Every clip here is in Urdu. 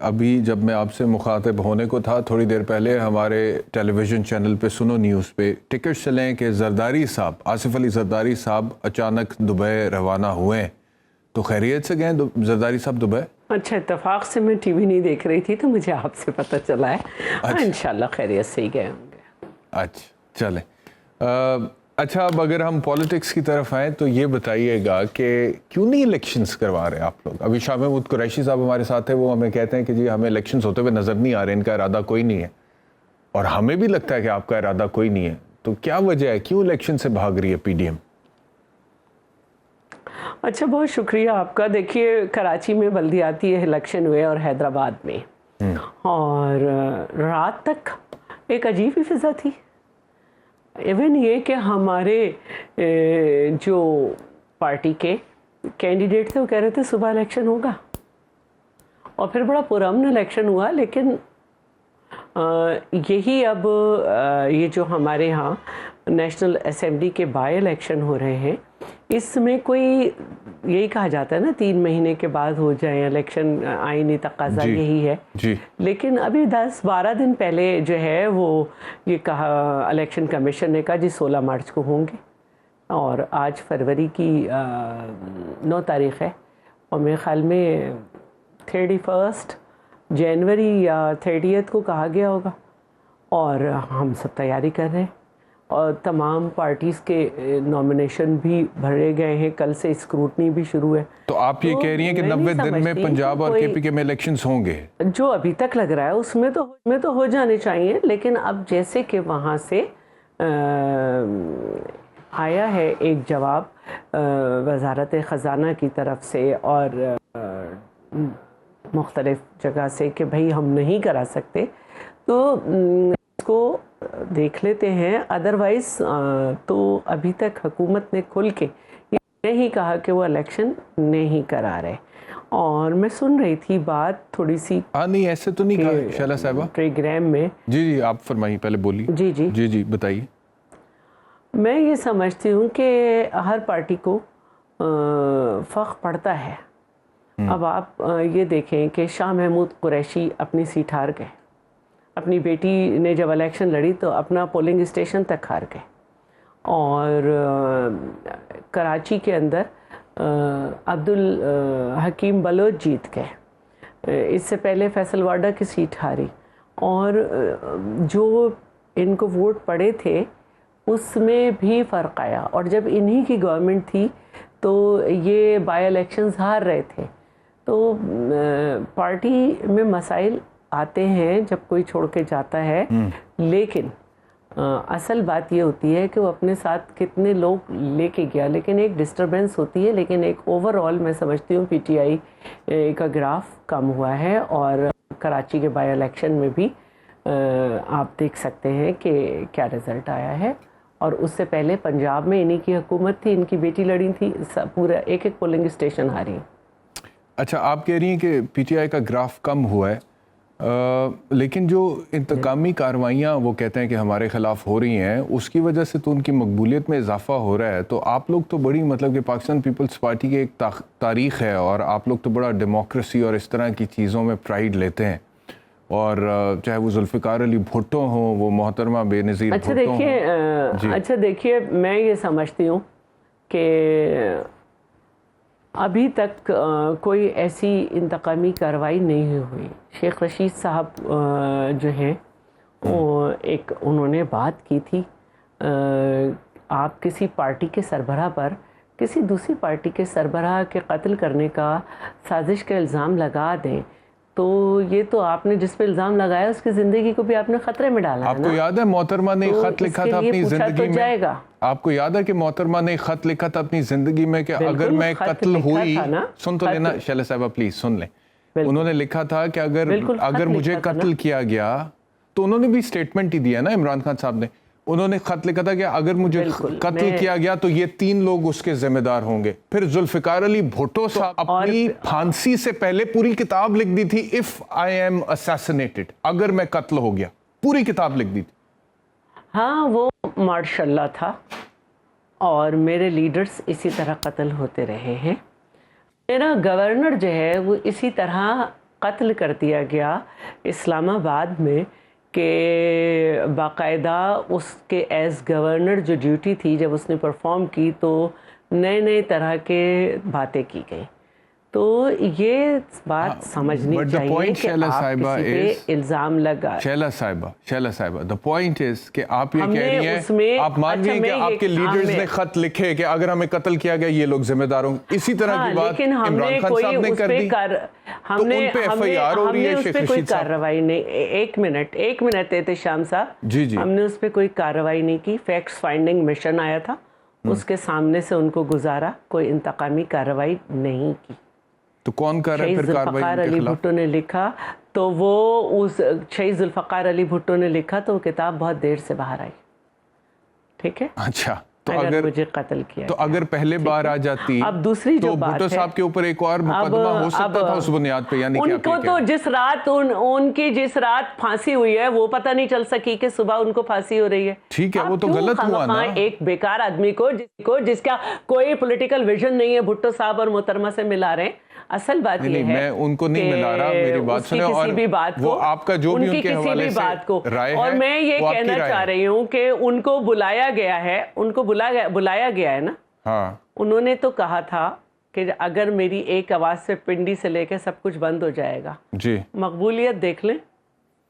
ابھی جب میں آپ سے مخاطب ہونے کو تھا تھوڑی دیر پہلے ہمارے ٹیلی ویژن چینل پہ سنو نیوز پہ ٹکٹ چلیں کہ زرداری صاحب آصف علی زرداری صاحب اچانک دبئی روانہ ہوئے ہیں، تو خیریت سے گئے زرداری صاحب دبئی؟ اچھا، اتفاق سے میں ٹی وی نہیں دیکھ رہی تھی تو مجھے آپ سے پتہ چلا ہے۔ انشاءاللہ خیریت سے ہی گئے ہوں گے۔ اچھا چلیں، اچھا اب اگر ہم پولیٹکس کی طرف آئیں تو یہ بتائیے گا کہ کیوں نہیں الیکشنز کروا رہے آپ لوگ؟ ابھی شاہ محمود قریشی صاحب ہمارے ساتھ ہیں، وہ ہمیں کہتے ہیں کہ جی ہمیں الیکشنز ہوتے ہوئے نظر نہیں آ رہے، ان کا ارادہ کوئی نہیں ہے، اور ہمیں بھی لگتا ہے کہ آپ کا ارادہ کوئی نہیں ہے، تو کیا وجہ ہے، کیوں الیکشن سے بھاگ رہی ہے پی ڈی ایم؟ اچھا، بہت شکریہ آپ کا۔ دیکھیے، کراچی میں بلدیاتی الیکشن ہوئے اور حیدرآباد میں، اور رات تک ایک عجیب ہی فضا تھی۔ ایون یہ کہ ہمارے جو پارٹی کے کینڈیڈیٹ تھے وہ کہہ رہے تھے صبح الیکشن ہوگا، اور پھر بڑا پرامن الیکشن ہوا، لیکن یہی اب یہ جو ہمارے ہاں نیشنل اسمبلی کے بائی الیکشن ہو رہے ہیں، اس میں کوئی یہی کہا جاتا ہے نا 3 مہینے کے بعد ہو جائیں الیکشن، آئینی تقاضا یہی ہے، لیکن ابھی 10-12 دن پہلے جو ہے وہ یہ کہا الیکشن کمیشن نے کہا جی 16 مارچ کو ہوں گے، اور آج فروری کی 9 تاریخ ہے، اور میرے خیال میں 31 جنوری یا 30 کو کہا گیا ہوگا، اور ہم سب تیاری کر رہے ہیں، اور تمام پارٹیز کے نامینیشن بھی بھرے گئے ہیں، کل سے اسکروٹنی بھی شروع ہے۔ تو آپ یہ کہہ رہی ہیں کہ 90 دن میں پنجاب اور کے پی کے میں الیکشنز ہوں گے؟ جو ابھی تک لگ رہا ہے اس میں تو ہو جانے چاہیے، لیکن اب جیسے کہ وہاں سے آیا ہے ایک جواب وزارت خزانہ کی طرف سے اور مختلف جگہ سے کہ بھئی ہم نہیں کرا سکتے، تو اس کو دیکھ لیتے ہیں۔ ادروائز تو ابھی تک حکومت نے کھل کے نہیں کہا کہ وہ الیکشن نہیں کرا رہے، اور میں سن رہی تھی بات تھوڑی سی نہیں ایسے تو نہیں کہا شیلہ صاحبہ، ٹیلیگرام میں۔ جی آپ فرمائیے، پہلے بولیے۔ جی بتائیے۔ میں یہ سمجھتی ہوں کہ ہر پارٹی کو فرق پڑتا ہے۔ اب آپ یہ دیکھیں کہ شاہ محمود قریشی اپنی سیٹ ہار گئے، اپنی بیٹی نے جب الیکشن لڑی تو اپنا پولنگ اسٹیشن تک ہار گئے، اور کراچی کے اندر عبدالحکیم بلوچ جیت گئے، اس سے پہلے فیصل وارڈا کی سیٹ ہاری، اور جو ان کو ووٹ پڑے تھے اس میں بھی فرق آیا، اور جب انہی کی گورنمنٹ تھی تو یہ بائی الیکشنز ہار رہے تھے۔ تو پارٹی میں مسائل آتے ہیں جب کوئی چھوڑ کے جاتا ہے، لیکن اصل بات یہ ہوتی ہے کہ وہ اپنے ساتھ کتنے لوگ لے کے گیا، لیکن ایک ڈسٹربنس ہوتی ہے، لیکن ایک اوور آل میں سمجھتی ہوں پی ٹی آئی کا گراف کم ہوا ہے، اور کراچی کے بائی الیکشن میں بھی آپ دیکھ سکتے ہیں کہ کیا رزلٹ آیا ہے، اور اس سے پہلے پنجاب میں انہی کی حکومت تھی، ان کی بیٹی لڑی تھی، پورا ایک پولنگ اسٹیشن ہاری۔ اچھا، آپ کہہ رہی ہیں کہ پی ٹی آئی کا گراف کم ہوا ہے، لیکن جو انتقامی کارروائیاں وہ کہتے ہیں کہ ہمارے خلاف ہو رہی ہیں، اس کی وجہ سے تو ان کی مقبولیت میں اضافہ ہو رہا ہے، تو آپ لوگ تو بڑی مطلب کہ پاکستان پیپلز پارٹی کی ایک تاریخ ہے، اور آپ لوگ تو بڑا ڈیموکریسی اور اس طرح کی چیزوں میں پرائیڈ لیتے ہیں، اور چاہے وہ ذوالفقار علی بھٹو ہوں، وہ محترمہ بے نظیر بھٹو ہوں۔ اچھا دیکھیے، میں یہ سمجھتی ہوں کہ ابھی تک کوئی ایسی انتقامی کارروائی نہیں ہوئی۔ شیخ رشید صاحب جو ہیں وہ انہوں نے بات کی تھی، آپ کسی پارٹی کے سربراہ پر کسی دوسری پارٹی کے سربراہ کے قتل کرنے کا سازش کا الزام لگا دیں تو یہ تو آپ نے جس پہ الزام لگایا اس کی زندگی کو بھی آپ نے خطرے میں ڈالا ہے نا۔ آپ کو یاد ہے محترمہ نے خط لکھا تھا اپنی زندگی میں، آپ کو یاد ہے کہ محترمہ نے خط لکھا تھا اپنی زندگی میں کہ اگر میں قتل ہوئی، سن تو لینا شیلہ صاحبہ پلیز سن لیں، انہوں نے لکھا تھا کہ اگر مجھے قتل کیا گیا، تو انہوں نے بھی سٹیٹمنٹ ہی دیا نا عمران خان صاحب نے، انہوں نے خط لکھا تھا کہ اگر مجھے قتل کیا گیا تو یہ 3 لوگ اس کے ذمہ دار ہوں گے۔ پھر ذوالفقار علی بھٹو صاحب اپنی پھانسی سے پہلے پوری کتاب لکھ دی تھی، if I am assassinated، اگر میں قتل ہو گیا، پوری کتاب لکھ دی تھی۔ ہاں وہ ماشاء اللہ تھا، اور میرے لیڈرز اسی طرح قتل ہوتے رہے ہیں، میرا گورنر جو ہے وہ اسی طرح قتل کر دیا گیا اسلام آباد میں کہ باقاعدہ اس کے ایز گورنر جو ڈیوٹی تھی جب اس نے پرفارم کی تو نئے نئے طرح کے باتیں کی گئی. تو یہ بات سمجھنی چاہیے کہ آپ کسی پہ الزام لگا. شیلا صاحبہ the point is کہ آپ یہ کہہ رہی ہیں آپ مان رہی ہیں کہ آپ کے لیڈرز نے خط لکھے کہ اگر ہمیں قتل کیا گیا یہ لوگ ذمہ دار ہوں. اسی طرح کی بات عمران خان صاحب نے کر دی تو ان پہ ایف آئی آر ہو رہی ہے. شیخ رشید صاحب کارروائی نہیں. ایک منٹ احتشام صاحب, جی ہم نے اس پہ کوئی کارروائی نہیں کی. فیکٹس فائنڈنگ مشن آیا تھا, اس کے سامنے سے ان کو گزارا, کوئی انتقامی کارروائی نہیں کی. تو کون کر رہا ہے پھر کارروائی ذوالفقار علی بھٹو نے لکھا تو وہ اس شہید ذوالفقار علی بھٹو نے لکھا تو وہ کتاب بہت دیر سے باہر آئی. ٹھیک ہے, اچھا تو اگر مجھے قتل کیا تو اگر پہلے بار آ جاتی اب دوسری جو تو بات بھٹو صاحب کے اوپر ایک اور مقدمہ ہو سکتا تھا اس بنیاد پہ. یعنی ان کو تو جس رات ان کی جس رات پھانسی ہوئی ہے وہ پتہ نہیں چل سکی کہ صبح ان کو پھانسی ہو رہی ہے. ٹھیک ہے, وہ تو غلط ہوا نا. ایک بیکار آدمی کو جس کا کوئی پولیٹیکل ویژن نہیں ہے بھٹو صاحب اور محترمہ سے ملا رہے ہیں. اصل بات یہ ہے میں ان کو نہیں ملا رہا, میری بات سنیں, اور وہ آپ کا جو بھی ان کے حوالے سے رائے ہے, اور میں یہ کہنا چاہ رہی ہوں کہ ان کو بلایا گیا ہے, ان کو بلایا گیا ہے نا. ہاں, انہوں نے تو کہا تھا کہ اگر میری ایک آواز سے پنڈی سے لے کے سب کچھ بند ہو جائے گا. جی, مقبولیت دیکھ لیں,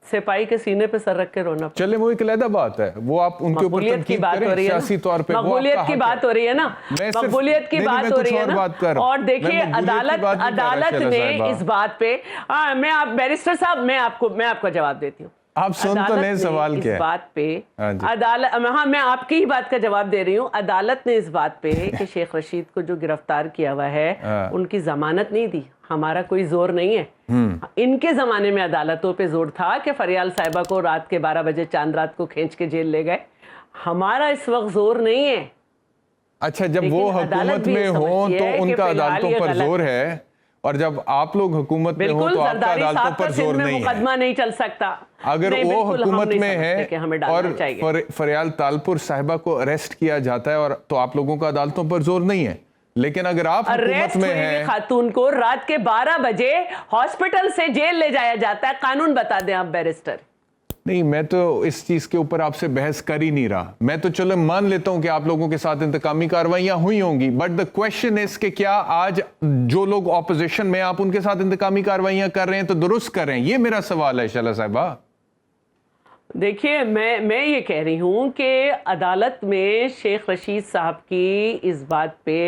سپاہی کے سینے پہ سر رکھ کے رونا. چلے وہ ایک علیحدہ بات ہے, وہ آپ ان کے اوپر تنقید کریں سیاسی طور پہ. مقبولیت کی بات ہو رہی ہے نا, مقبولیت کی بات ہو رہی ہے نا. اور دیکھیے عدالت نے اس بات پہ, میں آپ بیرسٹر صاحب میں آپ کو جواب دیتی ہوں. آپ سن تو لیں سوال کیا ہے اس بات پہ. عدالت, ہاں میں آپ کی ہی بات کا جواب دے رہی ہوں. عدالت نے اس بات پہ کہ شیخ رشید کو جو گرفتار کیا ہوا ہے ان کی ضمانت نہیں دی. ہمارا کوئی زور نہیں ہے. ان کے زمانے میں عدالتوں پہ زور تھا کہ فریال صاحبہ کو رات کے 12 بجے چاند رات کو کھینچ کے جیل لے گئے. ہمارا اس وقت زور نہیں ہے. اچھا, جب وہ حکومت میں ہوں تو ان کا عدالتوں پر زور ہے, اور جب آپ لوگ حکومت میں ہوں تو آپ کا عدالتوں پر زور نہیں ہے. مقدمہ نہیں چل سکتا. اگر وہ حکومت میں ہے اور فریال تالپور صاحبہ کو اریسٹ کیا جاتا ہے اور تو آپ لوگوں کا عدالتوں پر زور نہیں ہے. لیکن اگر آپ حکومت میں ہیں, خاتون کو رات کے 12 بجے ہاسپٹل سے جیل لے جایا جاتا ہے, قانون بتا دیں آپ بیرسٹر. نہیں, میں تو اس چیز کے اوپر آپ سے بحث کر ہی نہیں رہا. میں تو چلو مان لیتا ہوں کہ آپ لوگوں کے ساتھ انتقامی کارروائیاں ہوئی ہوں گی, بٹ دا کویسچن از کہ کیا آج جو لوگ اپوزیشن میں آپ ان کے ساتھ انتقامی کارروائیاں کر رہے ہیں تو درست کر رہے ہیں؟ یہ میرا سوال ہے شیلا صاحبہ. دیکھیے میں یہ کہہ رہی ہوں کہ عدالت میں شیخ رشید صاحب کی اس بات پہ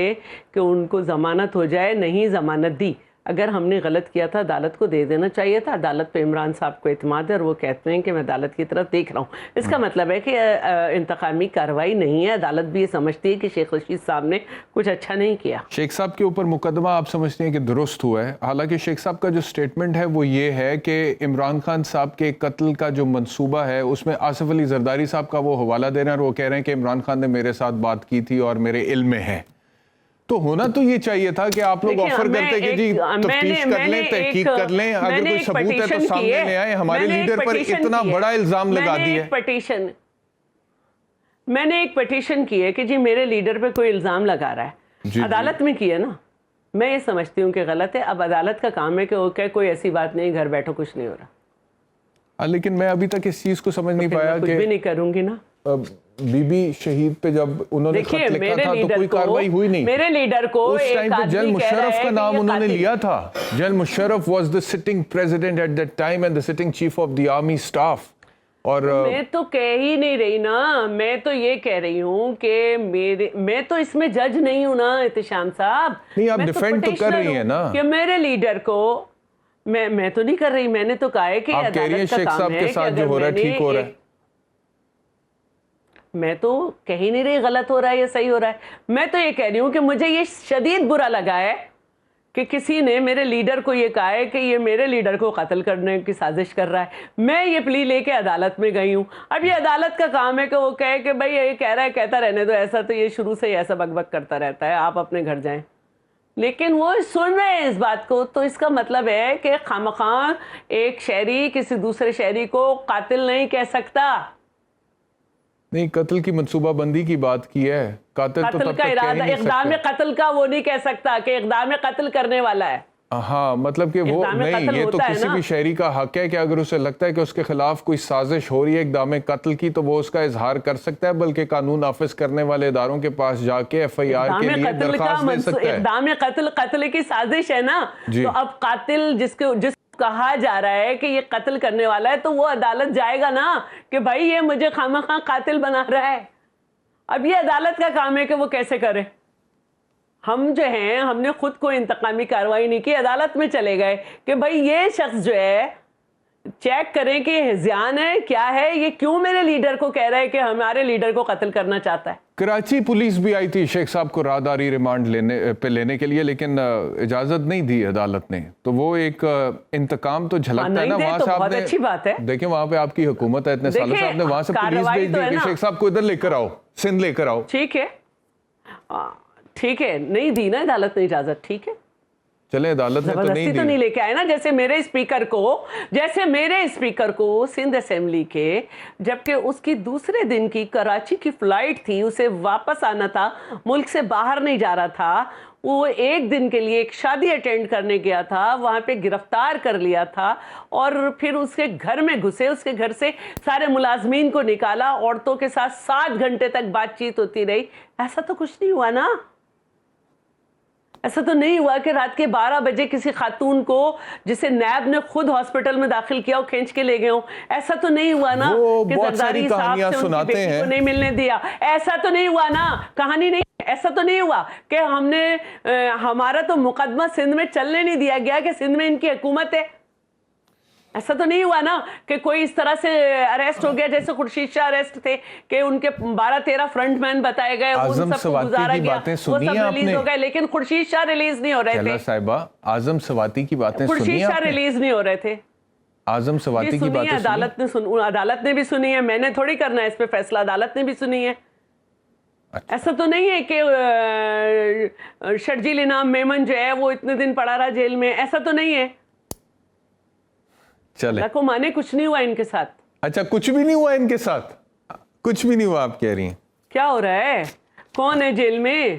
کہ ان کو ضمانت ہو جائے نہیں ضمانت دی. اگر ہم نے غلط کیا تھا عدالت کو دے دینا چاہیے تھا. عدالت پہ عمران صاحب کو اعتماد ہے اور وہ کہتے ہیں کہ میں عدالت کی طرف دیکھ رہا ہوں. اس کا مطلب ہے کہ انتقامی کارروائی نہیں ہے. عدالت بھی یہ سمجھتی ہے کہ شیخ رشید صاحب نے کچھ اچھا نہیں کیا. شیخ صاحب کے اوپر مقدمہ آپ سمجھتے ہیں کہ درست ہوا ہے, حالانکہ شیخ صاحب کا جو سٹیٹمنٹ ہے وہ یہ ہے کہ عمران خان صاحب کے قتل کا جو منصوبہ ہے اس میں آصف علی زرداری صاحب کا وہ حوالہ دے رہے ہیں اور وہ کہہ رہے ہیں کہ عمران خان نے میرے ساتھ بات کی تھی اور میرے علم میں ہے. تو ہونا تو یہ چاہیے تھا کہ آپ لوگ آفر کرتے کہ جی تفتیش کر لیں, تحقیق کر لیں, اگر کوئی ثبوت ہے تو سامنے لے آئیں. ہمارے لیڈر پر اتنا بڑا الزام لگا دیا ہے. میں نے ایک پٹیشن کی ہے کہ جی میرے لیڈر پہ کوئی الزام لگا رہا ہے. عدالت میں کی ہے نا. میں یہ سمجھتی ہوں کہ غلط ہے. اب عدالت کا کام ہے کہ وہ کہ کوئی ایسی بات نہیں, گھر بیٹھو کچھ نہیں ہو رہا. لیکن میں ابھی تک اس چیز کو سمجھ نہیں پایا کہ کچھ بھی نہیں کروں گی نا. بی بی شہید پہ جب انہوں نے خط لکھا تھا تو کوئی کاروائی ہوئی نہیں. میرے لیڈر کو اس ٹائم پہ جنرل مشرف کا نام انہوں نے لیا تھا. General Musharraf was the sitting president at that time and the sitting chief of the army staff. اور میں تو کہہ ہی نہیں رہی نا, میں تو یہ کہہ رہی ہوں کہ میں تو اس میں جج نہیں ہوں نا احتشام صاحب. نہیں, آپ ڈیفینڈ تو کر رہی ہیں نا کہ میرے لیڈر کو. میں تو نہیں کر رہی, میں نے تو کہا ہے کہ آپ کہہ رہی ہیں شیخ صاحب کے ساتھ جو ہو رہا ہے ٹھیک ہو رہا ہے. میں تو کہہ ہی نہیں رہی غلط ہو رہا ہے یا صحیح ہو رہا ہے. میں تو یہ کہہ رہی ہوں کہ مجھے یہ شدید برا لگا ہے کہ کسی نے میرے لیڈر کو یہ کہا ہے کہ یہ میرے لیڈر کو قتل کرنے کی سازش کر رہا ہے. میں یہ پلی لے کے عدالت میں گئی ہوں. اب یہ عدالت کا کام ہے کہ وہ کہے کہ بھائی یہ کہہ رہا ہے کہتا رہنے دو, ایسا تو یہ شروع سے ہی ایسا بک بک کرتا رہتا ہے, آپ اپنے گھر جائیں. لیکن وہ سن رہے ہیں اس بات کو, تو اس کا مطلب ہے کہ خامخواہ ایک شہری کسی دوسرے شہری کو قاتل نہیں کہہ سکتا. نہیں, قتل کی منصوبہ بندی کی بات کی ہے. قاتل کا ارادہ, اقدام قتل کا وہ نہیں کہہ سکتا کہ اقدام قتل کرنے والا ہے. ہاں مطلب کہ وہ نہیں، یہ تو کسی بھی شہری کا حق ہے کہ اگر اسے لگتا ہے کہ اس کے خلاف کوئی سازش ہو رہی ہے اقدام قتل کی تو وہ اس کا اظہار کر سکتا ہے، بلکہ قانون نافذ کرنے والے اداروں کے پاس جا کے ایف آئی آر کے لیے درخواست دے سکتا ہے۔ اقدام قتل کی سازش ہے نا، تو اب قاتل جس کہا جا رہا ہے کہ یہ قتل کرنے والا ہے تو وہ عدالت جائے گا نا کہ بھائی یہ مجھے خامخواہ قاتل بنا رہا ہے۔ اب یہ عدالت کا کام ہے کہ وہ کیسے کرے۔ ہم جو ہیں، ہم نے خود کو انتقامی کارروائی نہیں کی، عدالت میں چلے گئے کہ بھائی یہ شخص جو ہے چیک کریں کہ یہ ہذیان ہے کیا ہے، یہ کیوں میرے لیڈر کو کہہ رہا ہے کہ ہمارے لیڈر کو قتل کرنا چاہتا ہے۔ کراچی پولیس بھی آئی تھی شیخ صاحب کو راہداری ریمانڈ لینے کے لیے، لیکن اجازت نہیں دی عدالت نے، تو وہ ایک انتقام تو جھلکتا ہے نا وہاں سے۔ بہت اچھی بات ہے، دیکھیں وہاں پہ آپ کی حکومت ہے اتنے سالوں سے، آپ نے وہاں سے پولیس بھیج دی کہ شیخ صاحب کو ادھر لے کر آؤ، سندھ لے کر آؤ۔ ٹھیک ہے، نہیں دی نا عدالت نے اجازت، ٹھیک ہے، چلے عدالت نے تو نہیں دی، تو نہیں لے کے آئے نا۔ جیسے میرے اسپیکر کو سندھ اسمبلی کے، جبکہ اس کی دوسرے دن کی کراچی کی فلائٹ تھی، اسے واپس آنا تھا، ملک سے باہر نہیں جا رہا تھا، وہ ایک دن کے لیے ایک شادی اٹینڈ کرنے گیا تھا، وہاں پہ گرفتار کر لیا تھا اور پھر اس کے گھر میں گھسے، اس کے گھر سے سارے ملازمین کو نکالا، عورتوں کے ساتھ 7 گھنٹے تک بات چیت ہوتی رہی۔ ایسا تو کچھ نہیں ہوا نا، ایسا تو نہیں ہوا کہ رات کے 12 بجے کسی خاتون کو جسے نیب نے خود ہاسپٹل میں داخل کیا ہو کھینچ کے لے گئے ہوں۔ ایسا تو نہیں ہوا نا کہ زرداری صاحب سے ان کی بیٹی کو نہیں ملنے دیا۔ ایسا تو نہیں ہوا نا، کہانی نہیں، ایسا تو نہیں ہوا کہ ہمارا تو مقدمہ سندھ میں چلنے نہیں دیا گیا کہ سندھ میں ان کی حکومت ہے۔ ایسا تو نہیں ہوا نا کہ کوئی اس طرح سے اریسٹ ہو گیا جیسے خورشید شاہ اریسٹ تھے کہ ان کے 12-13 فرنٹ مین بتائے گئے، ان سب کو گزارا گیا، وہ سب ریلیز ہو گئے، لیکن خورشید شاہ ریلیز نہیں ہو رہے تھے۔ صاحبہ اعظم سواتی کی باتیں سنی، خورشید شاہ ریلیز نہیں ہو رہے تھے۔ اعظم سواتی کی باتیں عدالت نے بھی سنی ہے، میں نے تھوڑی کرنا ہے اس پہ فیصلہ، عدالت نے بھی سنی ہے۔ ایسا تو نہیں ہے کہ شرجیل انعام میمن جو ہے وہ اتنے دن پڑا رہا جیل میں، ایسا تو نہیں ہے۔ اللہ کو مانے کچھ نہیں ہوا ان کے ساتھ۔ اچھا کچھ بھی نہیں ہوا ان کے ساتھ، کچھ بھی نہیں ہوا آپ کہہ رہی ہیں؟ کیا ہو رہا ہے؟ کون ہے جیل میں؟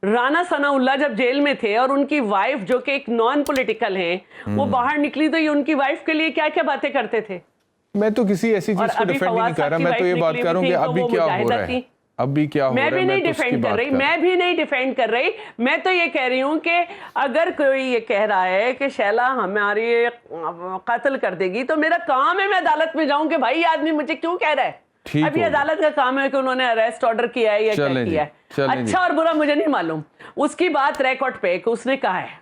رانا ثناء اللہ جب جیل میں تھے اور ان کی وائف جو کہ ایک نان پولیٹیکل ہیں وہ باہر نکلی تو یہ ان کی وائف کے لیے کیا کیا باتیں کرتے تھے۔ میں تو کسی ایسی چیز کو ڈیفینڈ نہیں کر رہا، میں تو یہ بات کر رہا ہوں کہ ابھی کیا ہو رہا ہے، ابھی کیا ہو رہا ہے۔ میں بھی نہیں ڈیفینڈ کر رہی، میں تو یہ کہہ رہی ہوں کہ اگر کوئی یہ کہہ رہا ہے کہ شیلا ہماری قتل کر دے گی تو میرا کام ہے میں عدالت میں جاؤں کہ بھائی یہ آدمی مجھے کیوں کہہ رہا ہے۔ ابھی عدالت کا کام ہے کہ انہوں نے اریسٹ آرڈر کیا ہے یا کیا کیا ہے، اچھا اور برا مجھے نہیں معلوم، اس کی بات ریکارڈ پہ کہ اس نے کہا ہے